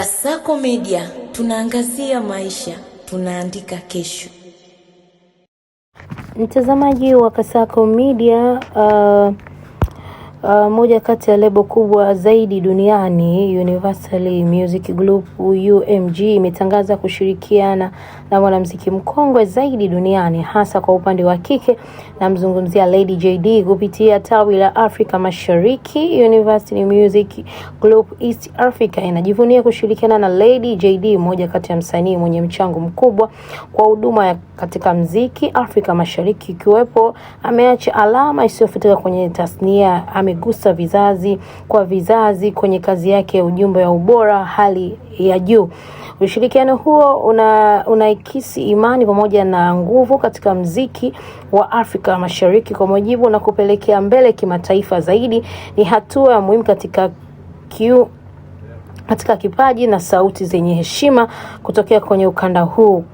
Kasako Media, tunaangazia maisha, tunaandika kesho. Mtazamaji wa Kasako Media, moja kati ya lebo kubwa zaidi duniani, Universal Music Group UMG, imetangaza kushirikiana na mwanamuziki mkongwe zaidi duniani hasa kwa upande wa kike, na mzungumzia Lady JD, kupitia tawi la Afrika Mashariki. Universal Music Group East Africa inajivunia kushirikiana na Lady JD, moja kati ya msanii mwenye mchango mkubwa kwa huduma katika muziki Afrika Mashariki, ikiwepo ameacha alama isiyofutika kwenye tasnia. Amegusa vizazi kwa vizazi kwenye kazi yake ya ujumbe wa ubora hali ya juu. Ushirikiano huo unaikisi imani pamoja na nguvu katika muziki wa Afrika Mashariki kwa mujibu, na kupelekea mbele kimataifa zaidi. Ni hatua ya muhimu katika kipaji na sauti zenye heshima kutokea kwenye ukanda huu.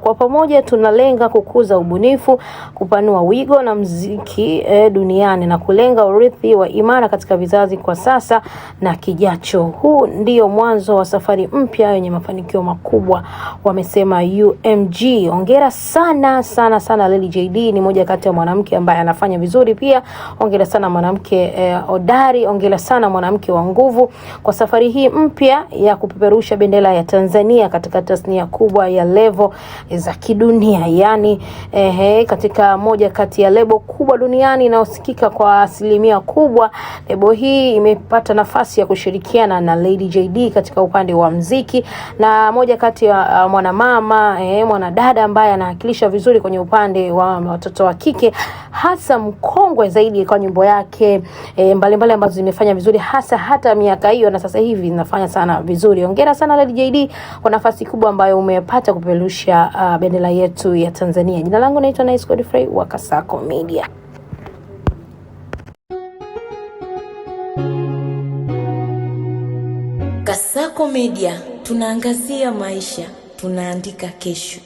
Kwa pamoja tunalenga kukuza ubunifu, kupanua wigo na muziki duniani, na kulenga urithi wa imara katika vizazi kwa sasa na kijacho. Huu ndio mwanzo wa safari mpya yenye mafanikio makubwa, wamesema UMG. Hongera sana sana sana Lady JD, ni moja kati ya mwanamke ambaye anafanya vizuri pia. Hongera sana mwanamke hodari, hongera sana mwanamke wa nguvu kwa safari hii mpya ya kupeperusha bendera ya Tanzania katika tasnia kubwa ya level za kidunia. Yani katika moja kati ya lebo kubwa duniani inayosikika kwa asilimia kubwa, lebo hii imepata nafasi ya kushirikiana na Lady JD katika upande wa muziki, na moja kati ya mwanamama mwanadada ambaye anawakilisha vizuri kwenye upande wa watoto wa kike, hasa mkongwe zaidi kwa nyimbo yake mbalimbali ambazo zimefanya vizuri hata miaka hiyo na sasa hivi zinafanya sana vizuri. Hongera sana Lady JD kwa nafasi kubwa ambayo umepata kupeperusha bendera yetu ya Tanzania. Jina langu naitwa Nice Godfrey wa Kasako Media. Kasako Media, tunaangazia maisha, tunaandika kesho.